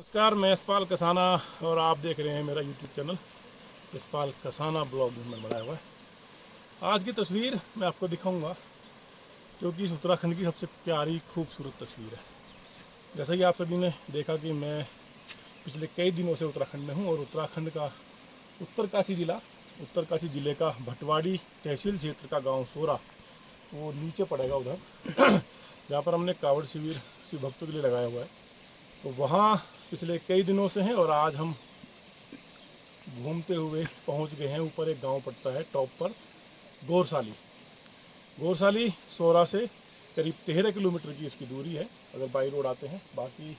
नमस्कार, मैं यशपाल कसाना और आप देख रहे हैं मेरा YouTube channel Yashpal Kasana blog में बनाया हुआ है। आज की तस्वीर मैं आपको दिखाऊंगा क्योंकि इस उत्तराखंड की सबसे प्यारी खूबसूरत तस्वीर है। जैसा कि आप सभी ने देखा कि मैं पिछले कई दिनों से उत्तराखंड में हूँ और उत्तराखंड का उत्तरकाशी ज़िले का भटवाड़ी तहसील क्षेत्र का गाँव सोरा, वो नीचे पड़ेगा उधर जहाँ पर हमने कावड़ शिविर शिव भक्तों के लिए लगाया हुआ है। तो वहाँ पिछले कई दिनों से हैं और आज हम घूमते हुए पहुँच गए हैं। ऊपर एक गांव पड़ता है टॉप पर, गोरसाली सोरा से करीब 13 किलोमीटर की इसकी दूरी है अगर बाई रोड आते हैं। बाकी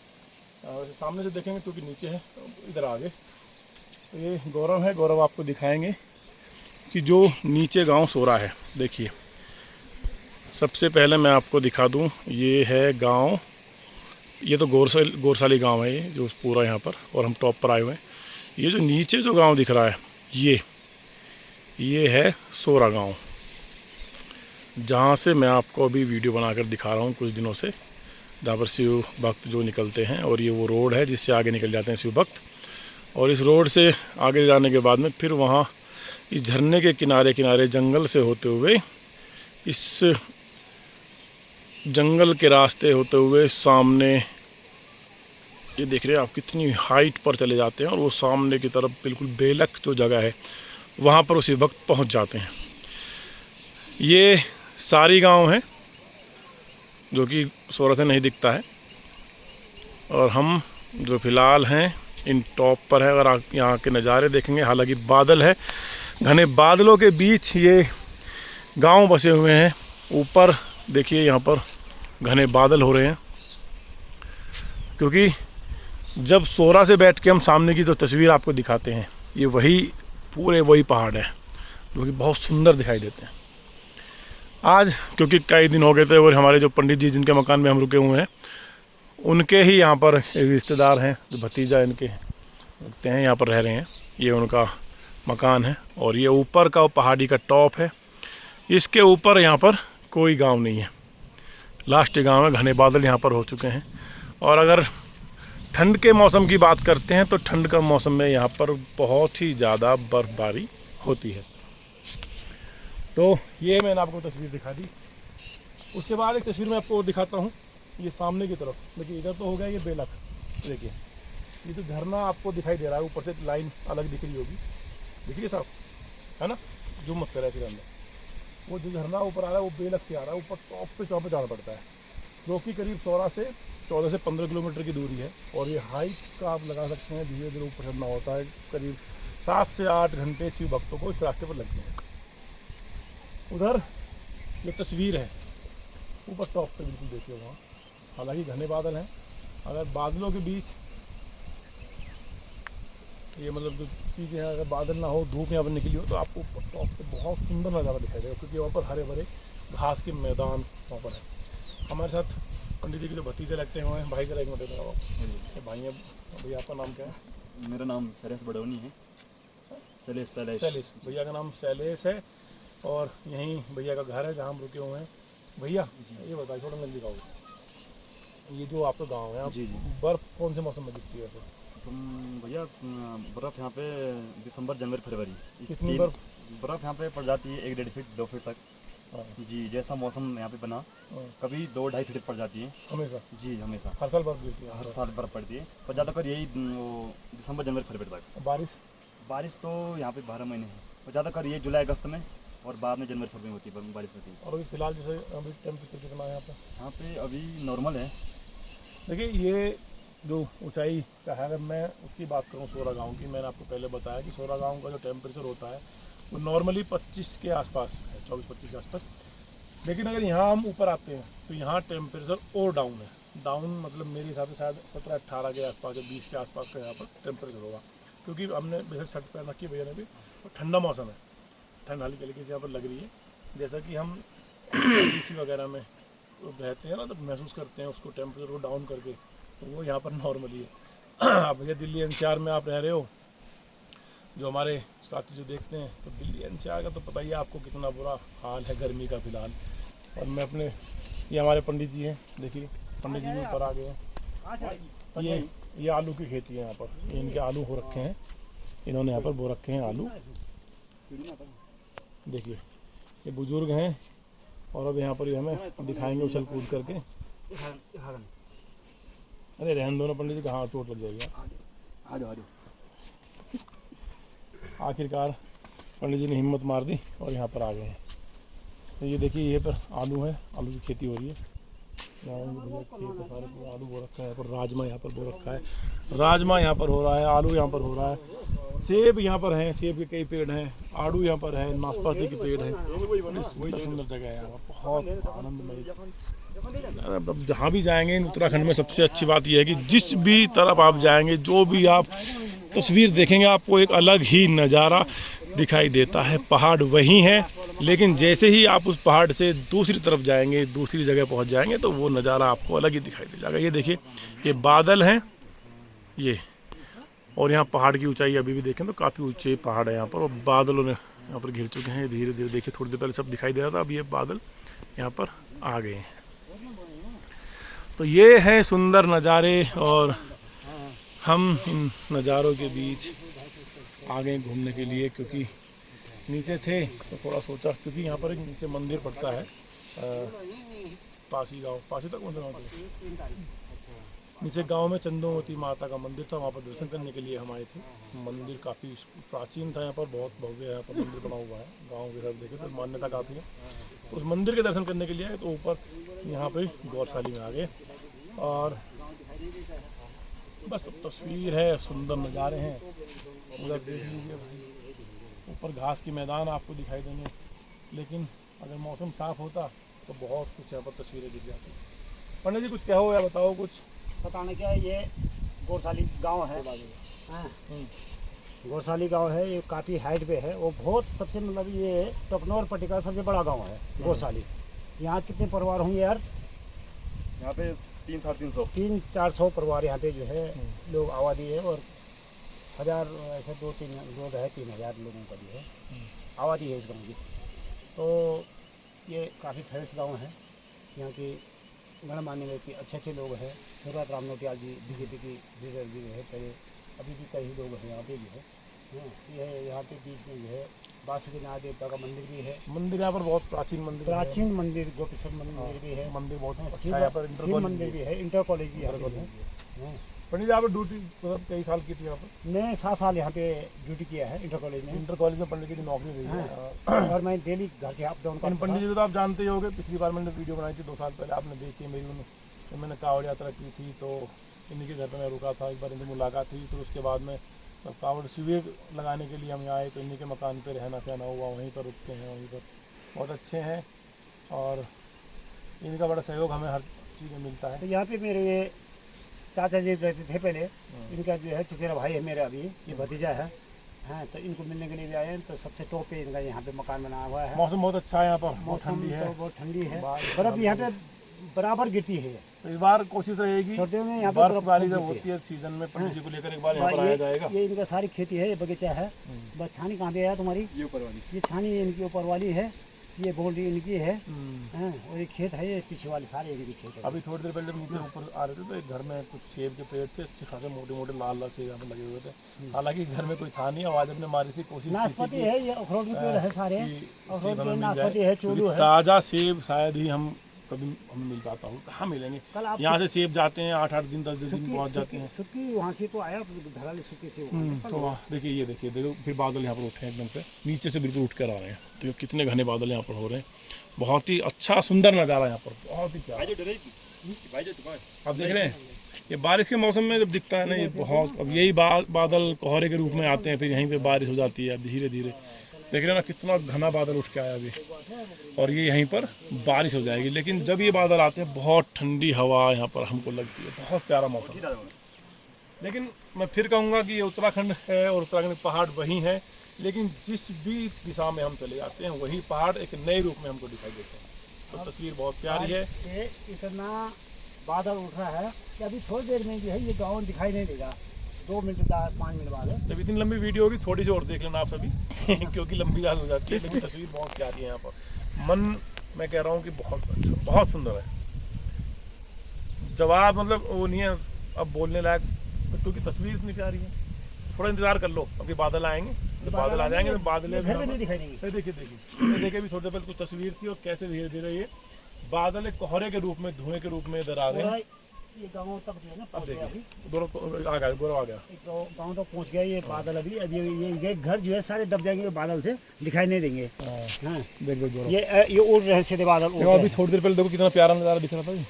सामने से देखेंगे क्योंकि नीचे है, इधर आगे तो ये गौरव आपको दिखाएंगे कि जो नीचे गांव सोरा है। देखिए, सबसे पहले मैं आपको दिखा दूं, ये है गांव, ये तो गोरसाली गांव है, ये जो पूरा यहाँ पर, और हम टॉप पर आए हुए हैं। ये जो नीचे जो गांव दिख रहा है ये है सोरा गांव, जहाँ से मैं आपको अभी वीडियो बनाकर दिखा रहा हूँ कुछ दिनों से, जहाँ पर शिव भक्त जो निकलते हैं। और ये वो रोड है जिससे आगे निकल जाते हैं शिव भक्त। और इस रोड से आगे जाने के बाद में फिर वहाँ इस झरने के किनारे किनारे जंगल से होते हुए, इस जंगल के रास्ते होते हुए सामने ये देख रहे हैं आप, कितनी हाइट पर चले जाते हैं और वो सामने की तरफ बिल्कुल बेलक जो जगह है वहाँ पर उसी वक्त पहुँच जाते हैं। ये सारी गांव है जो कि सोरा से नहीं दिखता है। और हम जो फ़िलहाल हैं इन टॉप पर है। अगर आप यहाँ के नज़ारे देखेंगे, हालांकि बादल है, घने बादलों के बीच ये गांव बसे हुए हैं। ऊपर देखिए यहाँ पर घने बादल हो रहे हैं, क्योंकि जब सोरा से बैठ के हम सामने की जो तस्वीर आपको दिखाते हैं, ये वही पहाड़ है जो कि बहुत सुंदर दिखाई देते हैं। आज क्योंकि कई दिन हो गए थे और हमारे जो पंडित जी जिनके मकान में हम रुके हुए हैं, उनके ही यहाँ पर एक रिश्तेदार हैं, जो भतीजा इनके लगते हैं, यहाँ पर रह रहे हैं। ये उनका मकान है और ये ऊपर का पहाड़ी का टॉप है। इसके ऊपर यहाँ पर कोई गांव नहीं है, लास्ट गांव है। घने बादल यहाँ पर हो चुके हैं। और अगर ठंड के मौसम की बात करते हैं तो ठंड का मौसम में यहाँ पर बहुत ही ज़्यादा बर्फबारी होती है। तो ये मैंने आपको तस्वीर दिखा दी। उसके बाद एक तस्वीर मैं आपको दिखाता हूँ, ये सामने की तरफ देखिए, इधर तो हो गया ये बेलक। देखिए ये तो झरना आपको दिखाई दे रहा है, ऊपर से लाइन अलग दिख रही होगी, देखिए साहब, है ना, जो मत करा है अंदर। वो जो झरना ऊपर आ रहा है वो बेलक से आ रहा है, ऊपर टॉप पे जाना पड़ता है, जो कि करीब 14 से 15 किलोमीटर की दूरी है। और ये हाइट का आप लगा सकते हैं, धीरे धीरे ऊपर चढ़ना होता है। करीब 7 से 8 घंटे शिव भक्तों को इस रास्ते पर लगते हैं। उधर ये तस्वीर है ऊपर टॉप पे, बिल्कुल देखिए वहाँ, हालांकि घने बादल हैं। अगर बादलों के बीच ये मतलब जो चीज़ें हैं, अगर बादल ना हो, धूप यहाँ पर निकली हो, तो आपको ऊपर टॉप पे बहुत सुंदर नज़ारा दिखाई देगा, क्योंकि वहाँ पर हरे भरे घास के मैदान वहाँ पर है। हमारे साथ पंडित जी के जो भतीजे लगते हैं भाई, जरा एक मिनट बताओ भाई है। भैया आपका नाम क्या है? मेरा नाम शैलेश बडौनी है। शैलेश भैया का नाम शैलेश है। और यहीं भैया का घर है जहाँ हम रुके हुए हैं। भैया ये बताइए, थोड़ा नजदीक आओ, ये जो आपका गांव है, जी बर्फ कौन से मौसम में दिखती है वैसे? भैया बर्फ़ यहाँ पे दिसंबर जनवरी फरवरी, कितनी बर्फ़ यहाँ पे पड़ जाती है 1-1.5 फीट 2 फीट तक। जी, जैसा मौसम यहाँ पे बना, कभी 2-2.5 फीट पड़ जाती है हमेशा। जी हमेशा, हर साल बर्फ गिरती है? हर साल बर्फ़ पड़ती है, पर ज़्यादातर यही दिसंबर जनवरी फरवरी तक। बारिश तो यहाँ पे 12 महीने है, और ज़्यादातर ये जुलाई अगस्त में, और बाद में जनवरी फरवरी होती है बारिश होती है। और अभी फिलहाल जैसे अभी टेम्परेचर कितना है यहाँ पे? यहाँ पे अभी नॉर्मल है। देखिए ये जो ऊंचाई का है, अगर मैं उसकी बात करूँ सोरा गांव की, मैंने आपको पहले बताया कि सोरा गांव का जो टेम्परेचर होता है वो नॉर्मली 25 के आसपास है, 24-25 के आसपास। लेकिन अगर यहाँ हम ऊपर आते हैं तो यहाँ टेम्परेचर और डाउन है। डाउन मतलब मेरे हिसाब से शायद 17-18 के आसपास या 20 के आसपास का यहाँ पर टेम्परेचर होगा, क्योंकि हमने बेहद शर्ट पहन रखी है भैया ने भी, तो ठंडा मौसम है, ठंड हल्की हल्की यहाँ पर लग रही है। जैसा कि हम एसी वगैरह में रहते हैं ना, तो महसूस करते हैं उसको, टेम्परेचर को डाउन करके, तो वो यहाँ पर नॉर्मली है। अब भैया दिल्ली एनसीआर में आप रह रहे हो, जो हमारे साथी जो देखते हैं, तो दिल्ली एनसीआर का तो पता ही है आपको कितना बुरा हाल है गर्मी का फिलहाल। और मैं अपने, ये हमारे पंडित जी हैं, देखिए पंडित जी ऊपर आ गए हैं। ये आलू की खेती है यहाँ पर, ये इनके आलू हो रखे हैं, इन्होंने यहाँ पर बो रखे हैं आलू। देखिए ये बुजुर्ग हैं और अब यहाँ पर ये हमें दिखाएंगे उछल कूद करके। अरे रहने दो ना पंडित जी, कहाँ चोट लग जाएगी। आ जाओ। आखिरकार पंडित जी ने हिम्मत मार दी और यहाँ पर आ गए हैं। तो ये देखिए ये पर आलू है, आलू की खेती हो रही है। सारे आलू बो रखा है यहाँ पर, राजमा यहाँ पर बो रखा है, राजमा यहाँ पर हो रहा है, आलू यहाँ पर हो रहा है, सेब यहाँ पर हैं, सेब के कई पेड़ हैं, आड़ू यहाँ पर है, नाशपाती के पेड़ हैं। सुंदर जगह है यहाँ पर, बहुत आनंदमय। अब जहाँ भी जाएंगे उत्तराखंड में सबसे अच्छी बात यह है कि जिस भी तरफ आप जाएंगे, जो भी आप तस्वीर देखेंगे, आपको एक अलग ही नज़ारा दिखाई देता है। पहाड़ वही हैं, लेकिन जैसे ही आप उस पहाड़ से दूसरी तरफ जाएंगे, दूसरी जगह पहुंच जाएंगे, तो वो नज़ारा आपको अलग ही दिखाई दे जाएगा। ये देखिए ये बादल हैं ये, और यहाँ पहाड़ की ऊंचाई अभी भी देखें तो काफ़ी ऊंचे पहाड़ है यहाँ पर, और बादलों ने यहाँ पर घिर चुके हैं धीरे धीरे। देखिए थोड़ी देर पहले सब दिखाई दे रहा था, अब ये बादल यहाँ पर आ गए हैं। तो ये है सुंदर नज़ारे, और हम इन नज़ारों के बीच आ गए घूमने के लिए, क्योंकि नीचे थे तो थोड़ा सोचा, क्योंकि यहाँ पर एक नीचे मंदिर पड़ता है, पासी गांव, पासी तक नीचे गांव में चंदोवती माता का मंदिर था, वहाँ पर दर्शन करने के लिए हम आए थे। मंदिर काफ़ी प्राचीन था, यहाँ पर बहुत भव्य यहाँ पर मंदिर बना हुआ है, गांव के तरफ देखे तो मान्यता काफ़ी है। तो उस मंदिर के दर्शन करने के लिए आए, तो ऊपर यहाँ पर गौशाली में आ गए, और बस तस्वीर है, सुंदर नज़ारे हैं। उधर देख लीजिए भाई, ऊपर घास के मैदान आपको दिखाई देंगे, लेकिन अगर मौसम साफ होता तो बहुत कुछ यहाँ पर तस्वीरें दिख जाती। पंडित जी कुछ कहो या बताओ कुछ। बताने क्या है, ये गौशाली गांव है, गौशाली गांव है, ये काफ़ी हाइट पे है, वो बहुत सबसे मतलब ये टकनौर पट्टी का सबसे बड़ा गांव है गौशाली। यहाँ कितने परिवार होंगे यार? यहाँ पे 300-400 परिवार यहाँ पे जो है लोग आबादी है, और 1000 ऐसे 2-3 लोग है, 3000 लोगों का जो है आबादी है इस गाँव की। तो ये काफ़ी फ्रेश गांव है, यहाँ की गणमान्य व्यक्ति अच्छे लोग हैं। शुरुआत राम नोटियाल जी बीजेपी की लीडर जी है, पहले अभी भी कई लोग हैं यहाँ पे जो है। ये यहाँ पे बीच में जो है बासुकीनाथ देवता का मंदिर भी है। मंदिर यहाँ पर बहुत प्राचीन मंदिर, गोपेश्वर मंदिर भी है, मंदिर बहुत अच्छा है यहाँ पर, शिव मंदिर भी है, इंटर कॉलेज भी यहाँ पे है। पंडित जी यहाँ पर ड्यूटी मतलब कई साल की थी यहाँ पर? मैं 7 साल यहाँ पे ड्यूटी किया है इंटर कॉलेज में। इंटर कॉलेज में पंडित जी की नौकरी रही है, और मैं डेली घर से अप डाउन करता। पंडित जी तो आप जानते ही होंगे, पिछली बार मैंने वीडियो बनाई थी 2 साल पहले, आपने देखी मेरी, तो मैंने कावड़ यात्रा की थी, तो इन्हीं के घर पर मैं रुका था, एक बार इनकी मुलाकात हुई। तो उसके बाद में कावड़ शिविर लगाने के लिए हम यहाँ आए, तो इन्हीं के मकान पर रहना सहना हुआ, वहीं पर रुकते हैं, वहीं पर बहुत अच्छे हैं, और इनका बड़ा सहयोग हमें हर चीज़ में मिलता है। तो यहाँ पे मेरे ये चाचा जी रहते थे पहले, इनका जो है चचेरा भाई है मेरा, अभी ये भतीजा है। हाँ, तो इनको मिलने के लिए भी आए हैं। तो सबसे टॉप पे इनका यहाँ पे मकान बना हुआ है। मौसम बहुत अच्छा है यहाँ पर, बहुत मौसम ठंडी है, तो बहुत ठंडी है, बर्फ यहाँ पे बराबर गिरती है। तो इस बार कोशिश रहेगी सर्दियों में यहाँ पे बर्फबारी जब होती है सीजन में, पंडित जी को लेकर एक बार यहाँ पर आया जाएगा। ये इनका सारी खेती है, ये बगीचा है। बस छानी कहाँ पे है तुम्हारी? ये ऊपर वाली, ये छानी इनकी ऊपर वाली है, ये बाउंड्री इनकी है। हाँ, और ये खेत है, ये पीछे वाले सारे इनकी खेत है। अभी थोड़ी देर पहले जब नीचे ऊपर आ रहे थे, तो एक घर में कुछ सेब के पेड़ थे, अच्छे खासे मोटे मोटे लाल लाल सेब यहाँ पर लगे हुए थे। हालांकि घर में कोई था नहीं, आवाज अपने मारी थी, कोशिश नाशपाती है, ये अखरोट के पेड़ है सारे, अखरोट के नाशपाती है, चोलू क्योंकि है। ताज़ा सेब शायद ही हम कभी हमें मिल पाता हूँ, कहाँ मिलेंगे? कल आप यहाँ से सेब जाते हैं 8-8 दिन 10 दिन पहुँच जाते हैं। सुक्की वहाँ से तो आया, धराली सुक्की से तो वहाँ देखिए, ये देखिए, देखो फिर बादल यहाँ पर उठे हैं एकदम से, नीचे से बिल्कुल उठ कर आ रहे हैं। तो कितने घने बादल यहाँ पर हो रहे हैं, बहुत ही अच्छा सुंदर नज़ारा यहाँ पर, बहुत ही प्यारा। आप देख रहे हैं ये बारिश के मौसम में जब दिखता है ना, ये बहुत, अब यही बादल कोहरे के रूप में आते हैं, फिर यहीं पे बारिश हो जाती है। अब धीरे धीरे देख रहे हैं ना कितना घना बादल उठ के आया अभी, और ये यहीं पर बारिश हो जाएगी। लेकिन जब ये बादल आते हैं, बहुत ठंडी हवा यहाँ पर हमको लगती है, बहुत प्यारा मौसम। लेकिन मैं फिर कहूँगा कि ये उत्तराखंड है, और उत्तराखंड पहाड़ वही हैं, लेकिन जिस भी दिशा में हम चले जाते हैं, वही पहाड़ एक नए रूप में हमको दिखाई देते हैं। तो तस्वीर बहुत प्यारी है। से इतना बादल उठ रहा है कि अभी थोड़ी देर में जो है ये गाँव दिखाई नहीं देगा, 2 मिनट 5 मिनट बाद है। जब इतनी लंबी वीडियो होगी, थोड़ी सी और देख लेना आप सभी क्योंकि लंबी ज़्यादा हो जाती है, लेकिन तस्वीर बहुत प्यारी है यहाँ पर। मन मैं कह रहा हूँ कि बहुत अच्छा, बहुत सुंदर है। जवाब मतलब वो नहीं है अब बोलने लायक, क्योंकि तस्वीर इतनी प्यारी है। थोड़ा इंतजार कर लो, अभी बादल आएंगे, जब बादल आ जाएंगे तो बादल फिर भी नहीं दिखाई देंगे। देखिए भी थोड़ी देर पहले कुछ तस्वीर थी और कैसे धीरे धीरे ये बादल एक कोहरे के रूप में, धुएं के रूप में इधर आ रहे हैं। ये गाँव तक जो है ना अब पहुँच गया अभी, देखिए दोनों आ गया, गोरा आ गया। गाँव तक पहुँच गया ये बादल। अभी अभी ये घर जो है सारे दब जाएंगे, बादल से दिखाई नहीं देंगे। हाँ देख दो ये उड़ रहे सीधे बादल। देखो अभी थोड़ी देर पहले देखो कितना प्यारा नज़ारा दिख रहा था,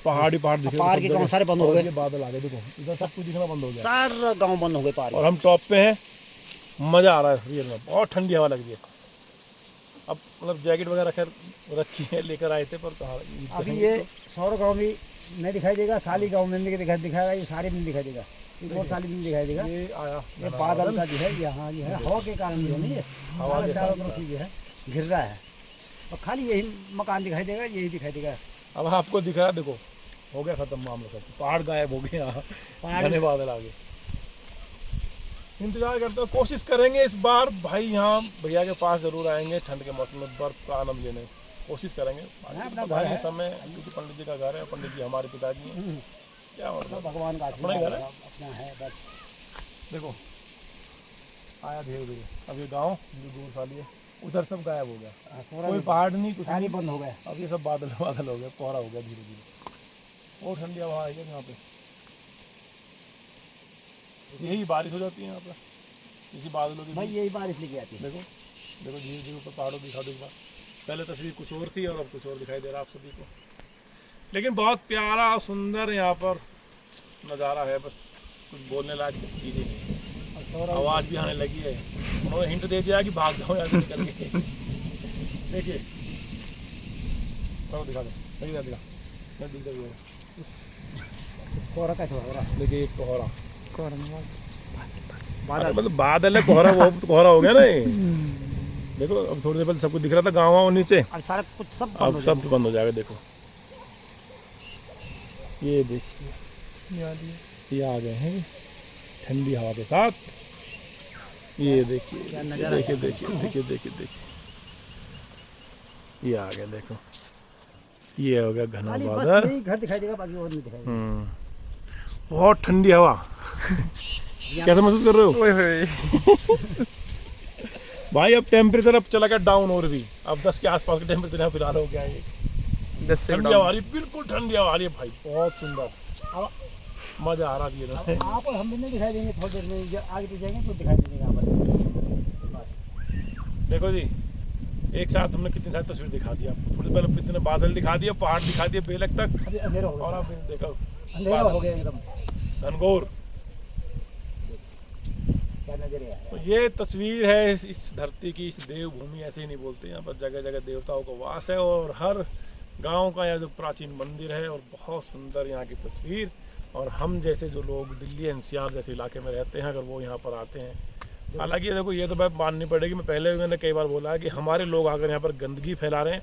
पहाड़ दिख रहे, पहाड़ के गाँव सारे बंद हो गए, बादल आ गए, देखो इधर सब कुछ दिखना बंद हो गया, सारा गाँव बंद हो गए पहाड़। और हम टॉप पे हैं, मज़ा आ रहा है रियल में, बहुत ठंडी हवा लग रही है। अब मतलब जैकेट वगैरह खैर रखी है, लेकर आए थे, पर कहाँ अभी ये सौर गाँव भी नहीं दिखाई देगा, साली गाँव में नहीं दिखाएगा, ये सारे में नहीं दिखाई देगा, और साली में नहीं दिखाई देगा। ये आया ये बादल का जो है यहाँ जो है हवा के कारण जो नहीं है, हवा के चारों तरफ जो है घिर रहा है, और खाली यही मकान दिखाई देगा, यही दिखाई देगा। अब आपको दिख रहा है, देखो हो गया खत्म मामला, सब पहाड़ गायब हो गए, यहाँ घने बादल आ गए। इंतजार करते हैं, कोशिश करेंगे इस बार भाई यहाँ भैया के पास जरूर आएंगे, ठंड के मौसम में बर्फ का आनंद लेने कोशिश करेंगे। अपना घर है, समय क्योंकि पंडित जी का घर है, पंडित जी हमारे पिताजी हैं, क्या मतलब भगवान का अपना ही घर है, अपना है बस। देखो आया धीरे धीरे। अब ये गाँव जो दूर साली है उधर सब गायब हो गया, कोई पहाड़ नहीं, कुछ सारी बंद हो गए। अब ये सब बादल बादल हो गया, कोहरा हो गया धीरे धीरे, और ठंडी हवा आई है यहाँ पे, यही बारिश हो जाती है यहाँ पर इसी बादलों की। भाई यही बारिश लेके आती है। देखो देखो धीरे धीरे ऊपर पहाड़ों दिखा दो एक बार, पहले तस्वीर कुछ और थी और अब कुछ और दिखाई दे रहा है आप सभी को, लेकिन बहुत प्यारा और सुंदर यहाँ पर नज़ारा है, बस कुछ बोलने लायक चीज़ें नहीं, आवाज़ भी आने लगी है। उन्होंने हिंट दे दिया कि भाग जाओ यहाँ से निकल के। देखिए दिखा दे, दिखा कोहरा कैसे हो रहा है? देखिए एक कोहरा, बादल मतलब बादल है, कोहरा वो कोहरा हो गया ना ये। देखो अब थोड़ी देर पहले सब कुछ दिख रहा था गाँव वाँव नीचे, और सारा कुछ सब अब सब बंद हो जाएगा। देखो ये देखिए ये आ गए हैं ठंडी हवा के साथ, ये देखिए देखिए देखिए देखिए देखिए देखिए ये आ गया, देखो ये हो गया घना बादल, यही घर दिखाई देगा, बाकी और नहीं दिखाई देगा। बहुत ठंडी हवा। कैसे महसूस कर रहे हो भाई? अब टेम्परेचर अब चला गया डाउन, और भी अब 10 के आसपास का टेम्परेचर यहाँ फिलहाल हो गया है, 10 से ठंडी हवा आ रही है, बिल्कुल ठंडी हवा आ रही है भाई, बहुत सुंदर, मजा आ रहा है। आप हम भी नहीं दिखाई देंगे, थोड़ी देर में आगे पीछे जाएंगे तो दिखाई देगा यहाँ पर। देखो जी एक साथ हमने कितनी सारी तस्वीर दिखा दी आपको, थोड़ी पहले कितने बादल दिखा दिए, पहाड़ दिखा दिए बेलक तक, अभी अंधेरा हो और गया, अब देखो अंधेरा हो गया एकदम, घनघोर। क्या नजर है। तो ये तस्वीर है इस धरती की, इस देवभूमि ऐसे ही नहीं बोलते, यहाँ पर जगह जगह देवताओं का वास है, और हर गांव का यहाँ जो प्राचीन मंदिर है, और बहुत सुंदर यहाँ की तस्वीर। और हम जैसे जो लोग दिल्ली एनसीआर जैसे इलाके में रहते हैं, अगर वो यहाँ पर आते हैं, हालांकि देखो ये तो बात माननी पड़ेगी, मैं पहले भी मैंने कई बार बोला है कि हमारे लोग आकर यहाँ पर गंदगी फैला रहे हैं,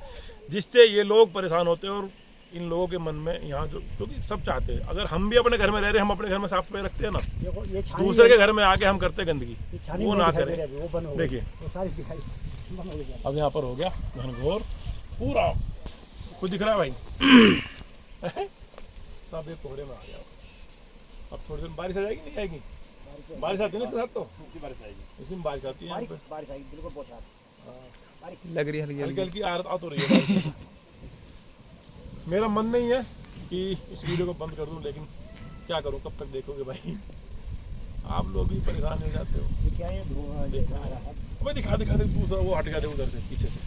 जिससे ये लोग परेशान होते हैं, और इन लोगों के मन में यहाँ जो, क्योंकि सब चाहते हैं, अगर हम भी अपने घर में रह रहे हैं, हम अपने घर में साफ सफाई रखते हैं ना, देखो ये छानी दूसरे के घर में आके हम करते गंदगी, ये छानी वो में ना दिखाई दे करें। रहा है, वो बंद हो गई, देखिए वो सारी दिखाई बंद हो गई। अब यहाँ पर हो गया घनघोर पूरा, कुछ दिख रहा है भाई? सब ये कोहरे में आ गया। अब थोड़ी देर बारिश आ जाएगी, नहीं आएगी? बारिश आती है ना इसके साथ, तो इसी बारिश आएगी, इसी में बारिश आती है यहाँ पे। बारिश आएगी, बिल्कुल बौछार लग रही है हल्की हल्की हल्की। हल्की आ तो रही है बारिश। मेरा मन नहीं है कि इस वीडियो को बंद कर दूं, लेकिन क्या करूं, कब तक देखोगे भाई? आप लोग भी परेशान हो जाते हो। ये क्या है, धुआं जैसा आ रहा है। अबे दिखा दिखा दे, दूसरा वो हट गया, दे उधर से पीछे से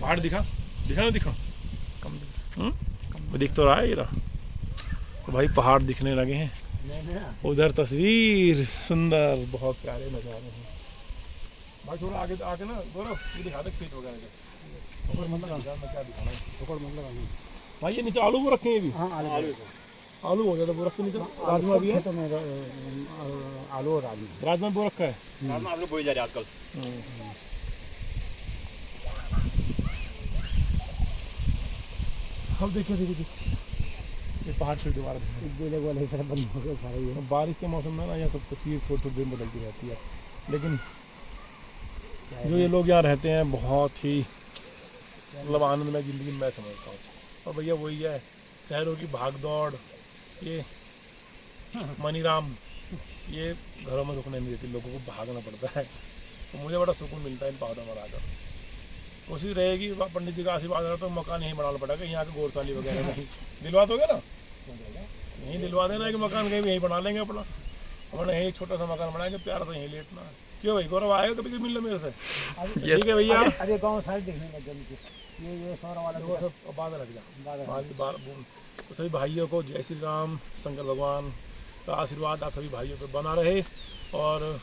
पहाड़ दिखा दिखा ना, दिखा वो दिख तो रहा है ये रहा। तो भाई पहाड़ दिखने लगे हैं, उधर तस्वीर सुंदर, बहुत प्यारे नज़ारे हैं भाई। थोड़ा आगे आके ना गौरव ये दिखा दे खेत वगैरह के, ऊपर मतलब मैं क्या दिखाना है ऊपर मतलब भाई? ये नीचे आलू वो रखे हैं, ये भी हाँ आलू हो जाता, वो रख के नीचे राजमा भी है, तो मैं आलू और राजमा वो रखा है। आप लोग बोई जा रहे हैं आजकल। अब देखिए देखिए ये पहाड़ से दोबारा बेले वाले सारे बंद हो गए सारे। ये बारिश के मौसम में ना यहाँ सब तस्वीर थोड़ी थोड़ी देर में बदलती रहती है, लेकिन जो ये लोग यहाँ रहते हैं बहुत ही मतलब आनंदमय ज़िंदगी मैं समझता हूँ। और भैया वही है, शहरों की भाग दौड़, ये मनीराम ये घरों में रुकने नहीं देती, लोगों को भागना पड़ता है। तो मुझे बड़ा सुकून मिलता है इन पहाड़ों में आकर। कोशिश रहेगी पंडित जी का आशीर्वाद रहा तो मकान यहीं बनाना पड़ेगा, यहाँ के गौरशाली वगैरह नहीं दिलवा दोगे ना, यहीं दिलवा देना है कि मकान कहीं भी यहीं बना लेंगे अपना। हमने यही छोटा सा मकान बनाएंगे, प्यार से यहीं लेटना है। क्यों भाई गौरव आएगा कभी कभी मिलना मेरे से? ठीक है भैया, अरे गाँव साइड देखने लग गए ये सौरा वाला बाद रख जा। तो सभी भाइयों को जय श्री राम, शंकर भगवान का आशीर्वाद आप सभी भाइयों पे बना रहे। और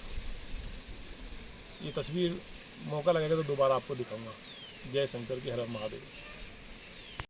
ये तस्वीर मौका लगेगा तो दोबारा आपको दिखाऊंगा। जय शंकर की, हर हर महादेव।